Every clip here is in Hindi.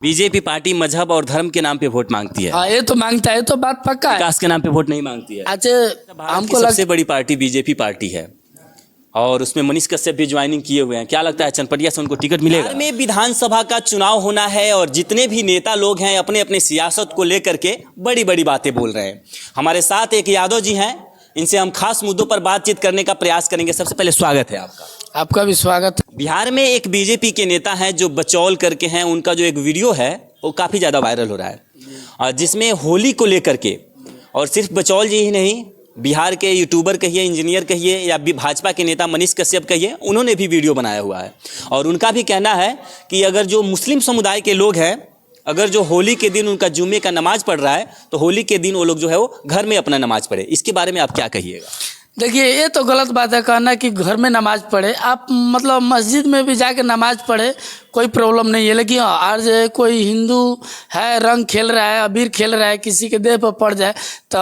बीजेपी पार्टी मजहब और धर्म के नाम पे वोट मांगती है। हाँ, ये तो मांगता है, ये तो बात पक्का है। विकास के नाम पे वोट नहीं मांगती है। अच्छा, भारत हमको की सबसे बड़ी पार्टी बीजेपी पार्टी है और उसमें मनीष कश्यप भी ज्वाइनिंग किए हुए हैं। क्या लगता है चनपटिया से उनको टिकट मिलेगा? बिहार में विधानसभा का चुनाव होना है और जितने भी नेता लोग हैं अपने अपने सियासत को लेकर के बड़ी बड़ी बातें बोल रहे हैं। हमारे साथ एक यादव जी हैं, इनसे हम खास मुद्दों पर बातचीत करने का प्रयास करेंगे। सबसे पहले स्वागत है आपका। आपका भी स्वागत है। बिहार में एक बीजेपी के नेता हैं जो बचौल करके हैं, उनका जो एक वीडियो है वो काफ़ी ज़्यादा वायरल हो रहा है और जिसमें होली को लेकर के, और सिर्फ बचौल जी ही नहीं, बिहार के यूट्यूबर कहिए, इंजीनियर कहिए या भी भाजपा के नेता मनीष कश्यप कहिए, उन्होंने भी वीडियो बनाया हुआ है और उनका भी कहना है कि अगर जो मुस्लिम समुदाय के लोग हैं, अगर जो होली के दिन उनका जुम्मे का नमाज पढ़ रहा है तो होली के दिन वो लोग जो है वो घर में अपना नमाज पढ़े। इसके बारे में आप क्या कहिएगा? देखिए, ये तो गलत बात है कहना कि घर में नमाज पढ़े। आप मतलब मस्जिद में भी जाके नमाज पढ़े, कोई प्रॉब्लम नहीं है। लेकिन आज कोई हिंदू है, रंग खेल रहा है, अबीर खेल रहा है, किसी के देह पर पड़ जाए तो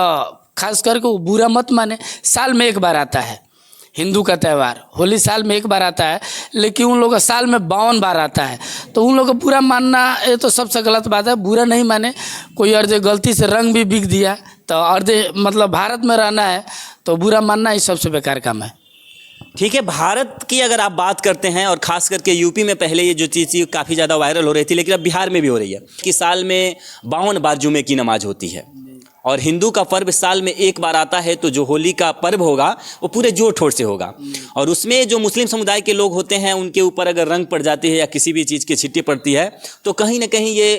खास करके वो बुरा मत माने। साल में एक बार आता है हिंदू का त्यौहार, होली साल में एक बार आता है, लेकिन उन लोगों का साल में 52 बार आता है। तो उन लोगों को बुरा मानना ये तो सबसे गलत बात है। बुरा नहीं माने। कोई अर्जे गलती से रंग भी बिक दिया तो अर्जे मतलब भारत में रहना है तो बुरा मानना ही सबसे बेकार काम है। ठीक है, भारत की अगर आप बात करते हैं और खास करके यूपी में पहले ये जो चीज़ थी काफ़ी ज़्यादा वायरल हो रही थी, लेकिन अब बिहार में भी हो रही है कि साल में 52 बार जुमे की नमाज होती है और हिंदू का पर्व साल में एक बार आता है। तो जो होली का पर्व होगा वो पूरे जोर ठोर से होगा और उसमें जो मुस्लिम समुदाय के लोग होते हैं उनके ऊपर अगर रंग पड़ जाती है या किसी भी चीज़ की छिट्टी पड़ती है तो कहीं ना कहीं ये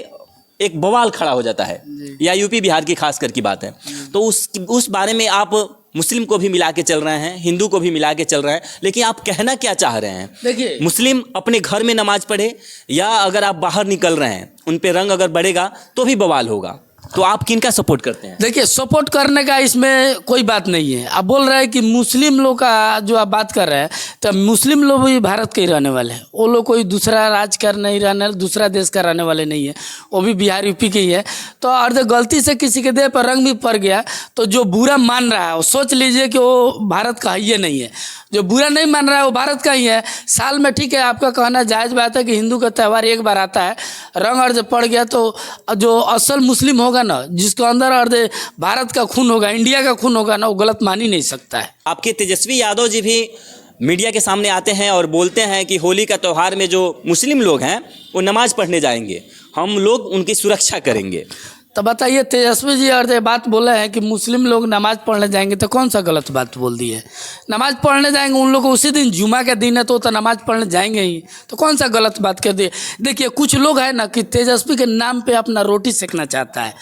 एक बवाल खड़ा हो जाता है। या यूपी बिहार की खासकर की बात है। तो उस बारे में आप मुस्लिम को भी मिला के चल रहे हैं, हिंदू को भी मिला के चल रहे हैं, लेकिन आप कहना क्या चाह रहे हैं? देखिए, मुस्लिम अपने घर में नमाज पढ़े या अगर आप बाहर निकल रहे हैं उन पे रंग अगर बढ़ेगा तो भी बवाल होगा। तो आप किनका सपोर्ट करते हैं? देखिए, सपोर्ट करने का इसमें कोई बात नहीं है। आप बोल रहे हैं कि मुस्लिम लोग का जो आप बात कर रहे हैं, तो मुस्लिम लोग भी भारत के ही रहने वाले हैं। वो लोग कोई दूसरा राज्य का नहीं रहने, दूसरा देश का रहने वाले नहीं है। वो भी बिहार यूपी के ही है। तो अगर गलती से किसी के देह पर रंग भी पड़ गया तो जो बुरा मान रहा है वो सोच लीजिए कि वो भारत का ही नहीं है। जो बुरा नहीं मान रहा है वो भारत का ही है। साल में ठीक है, आपका कहना जायज़ बात है कि हिंदू का त्यौहार एक बार आता है, रंग अर्ज पड़ गया तो जो असल मुस्लिम होगा ना, जिसके अंदर अर्ध भारत का खून होगा, इंडिया का खून होगा ना, वो गलत मान ही नहीं सकता है। आपके तेजस्वी यादव जी भी मीडिया के सामने आते हैं और बोलते हैं कि होली का त्यौहार में जो मुस्लिम लोग हैं वो नमाज पढ़ने जाएंगे, हम लोग उनकी सुरक्षा करेंगे। तो बताइए, तेजस्वी जी और ये बात बोले हैं कि मुस्लिम लोग नमाज पढ़ने जाएंगे, तो कौन सा गलत बात बोल दी है? नमाज पढ़ने जाएंगे, उन लोग को उसी दिन जुमा का दिन है तो नमाज पढ़ने जाएंगे ही, तो कौन सा गलत बात कर दिए? देखिए, कुछ लोग हैं ना कि तेजस्वी के नाम पे अपना रोटी सेकना चाहता है।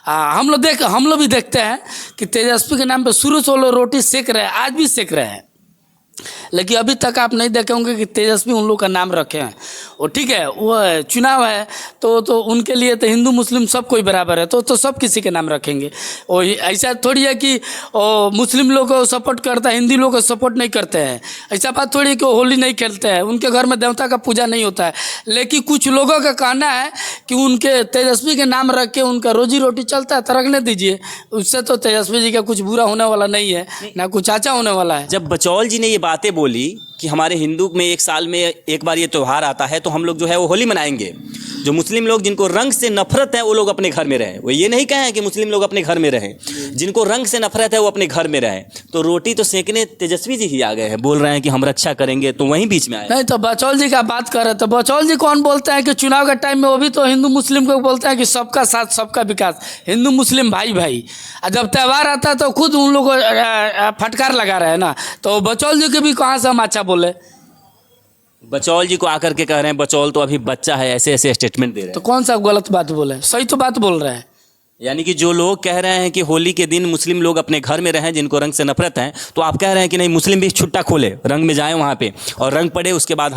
हम लोग भी देखते हैं कि तेजस्वी के नाम पे शुरू से वो लोग रोटी सेक रहे हैं, आज भी सेक रहे हैं, लेकिन अभी तक आप नहीं देखे होंगे कि तेजस्वी उन लोग का नाम रखे हैं। वो ठीक है, वो चुनाव है तो उनके लिए तो हिंदू मुस्लिम सब कोई बराबर है, तो सब किसी के नाम रखेंगे। और ऐसा थोड़ी है कि मुस्लिम लोग को सपोर्ट करता है, हिंदी लोग को सपोर्ट नहीं करते हैं। ऐसा बात थोड़ी है कि होली नहीं खेलते हैं, उनके घर में देवता का पूजा नहीं होता है। लेकिन कुछ लोगों का कहना है कि उनके तेजस्वी के नाम रख के उनका रोजी रोटी चलता है, तो रखने दीजिए। उससे तो तेजस्वी जी का कुछ बुरा होने वाला नहीं है, ना कुछ अच्छा होने वाला है। जब बचौल जी ने ये बातें बोली कि हमारे हिंदू में एक साल में एक बार ये त्यौहार आता है तो हम लोग जो है वो होली मनाएंगे, जो मुस्लिम लोग जिनको रंग से नफरत है वो लोग अपने घर में रहें, वो ये नहीं कहें कि मुस्लिम लोग अपने घर में रहें, जिनको रंग से नफरत है वो अपने घर में रहें, तो रोटी तो सेकने तेजस्वी जी ही आ गए हैं, बोल रहे हैं कि हम रक्षा करेंगे, तो वहीं बीच में आए। नहीं, तो बचौल जी का बात कर रहे, तो बचौल जी कौन बोलते हैं कि चुनाव के टाइम में वो भी तो हिंदू मुस्लिम को बोलते हैं कि सबका साथ सबका विकास, हिंदू मुस्लिम भाई भाई। और जब त्यौहार आता है तो खुद उन लोग को फटकार लगा रहे हैं ना, तो बचौल जी के भी कहाँ से हम अच्छा बोले? बचौल जी को आकर के कह रहे हैं बचौल तो अभी बच्चा है, ऐसे ऐसे स्टेटमेंट दे रहे हैं। तो कौन सा गलत बात बोले? सही तो बात बोल रहे हैं। यानी कि जो लोग कह रहे हैं कि होली के दिन मुस्लिम लोग अपने घर में रहें जिनको रंग से नफरत है, तो आप कह रहे हैं कि नहीं, मुस्लिम भी छुट्टा खोले, रंग में जाएं वहाँ पे और रंग पड़े, उसके बाद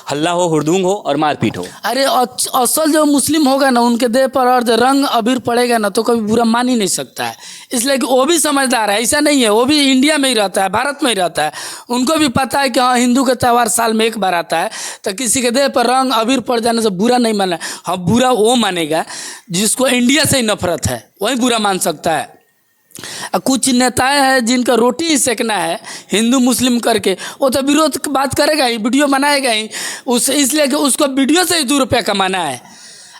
हल्ला हो, हुड़दुंग हो और मारपीट हो। अरे असल जो मुस्लिम होगा ना, उनके देह पर और जो रंग अबीर पड़ेगा ना, तो कभी बुरा मान ही नहीं सकता है। इसलिए कि वो भी समझदार है, ऐसा नहीं है, वो भी इंडिया में ही रहता है, भारत में ही रहता है। उनको भी पता है कि हाँ, हिंदू का त्यौहार साल में एक बार आता है, तो किसी के देह पर रंग अबीर पड़ जाने से बुरा नहीं माना। हाँ, बुरा वो मानेगा जिसको इंडिया से ही नफरत है, वही बुरा मान सकता है। कुछ नेताएं हैं जिनका रोटी ही सेकना है हिंदू मुस्लिम करके, वो तो विरोध बात करेगा ही, वीडियो बनाएगा ही, इसलिए कि उसको वीडियो से ही 2 रुपया कमाना है।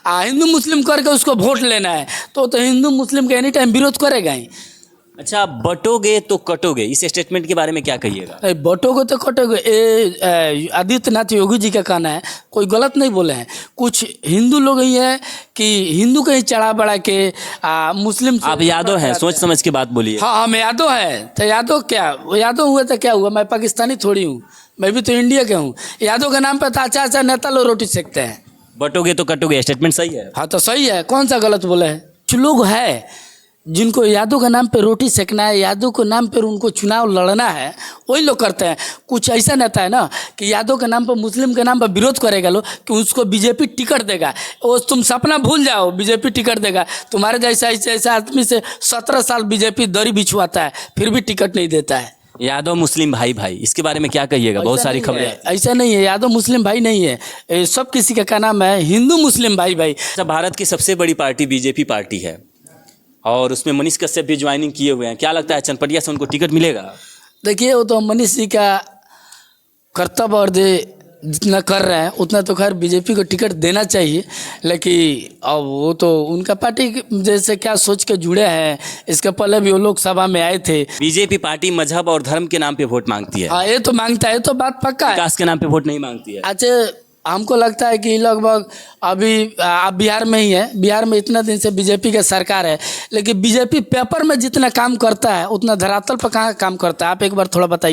हिंदू मुस्लिम करके उसको वोट लेना है तो हिंदू मुस्लिम का एनी टाइम विरोध करेगा ही। अच्छा, बटोगे तो कटोगे, इस स्टेटमेंट के बारे में क्या कहिएगा? बटोगे तो कटोगे, ये आदित्यनाथ योगी जी का कहना है, कोई गलत नहीं बोले हैं। कुछ हिंदू लोग ही है कि हिंदू को ही चढ़ा बढ़ा के मुस्लिम आप यादव हैं, सोच समझ के बात बोलिए। हाँ हम यादव हैं, तो यादव क्या, यादव हुए तो क्या हुआ, मैं पाकिस्तानी थोड़ी हूँ, मैं भी तो इंडिया के हूँ। यादव के नाम पे तो अच्छा अच्छा नेता लोग रोटी सेकते हैं। बटोगे तो कटोगे, स्टेटमेंट सही है। हाँ तो सही है, कौन सा गलत बोले हैं। जो लोग है जिनको यादव के नाम पे रोटी सेकना है, यादव के नाम पर उनको चुनाव लड़ना है, वही लोग करते हैं। कुछ ऐसा नेता है ना कि यादव के नाम पर, मुस्लिम के नाम पर विरोध करेगा लोग कि उसको बीजेपी टिकट देगा। वो तुम सपना भूल जाओ, बीजेपी टिकट देगा। तुम्हारे जैसा ऐसे आदमी से 17 साल बीजेपी दरी बिछवाता है, फिर भी टिकट नहीं देता है। यादव मुस्लिम भाई भाई, इसके बारे में क्या कहिएगा? बहुत सारी खबरें। ऐसा नहीं है, यादव मुस्लिम भाई नहीं है, ये सब किसी का क्या नाम है, हिंदू मुस्लिम भाई भाई। अच्छा, भारत की सबसे बड़ी पार्टी बीजेपी पार्टी है और उसमें मनीष कश्यप भी ज्वाइनिंग किए हुए हैं। क्या लगता है चनपटिया से उनको टिकट मिलेगा? देखिए वो तो मनीष जी का कर्तव्य और दे जितना कर रहे हैं उतना तो खैर बीजेपी को टिकट देना चाहिए, लेकिन अब वो तो उनका पार्टी जैसे क्या सोच के जुड़े हैं। इसके पहले भी वो लोग सभा में आए थे। बीजेपी पार्टी मजहब और धर्म के नाम पे वोट मांगती है। हाँ ये तो मांगता है, ये तो बात पक्का है। विकास के नाम पे वोट नहीं मांगती है। अच्छा, हमको लगता है कि लगभग अभी आप बिहार में ही है, बिहार में इतना दिन से बीजेपी का सरकार है, लेकिन बीजेपी पेपर में जितना काम करता है उतना धरातल पर कहाँ काम करता है, आप एक बार थोड़ा बताइए।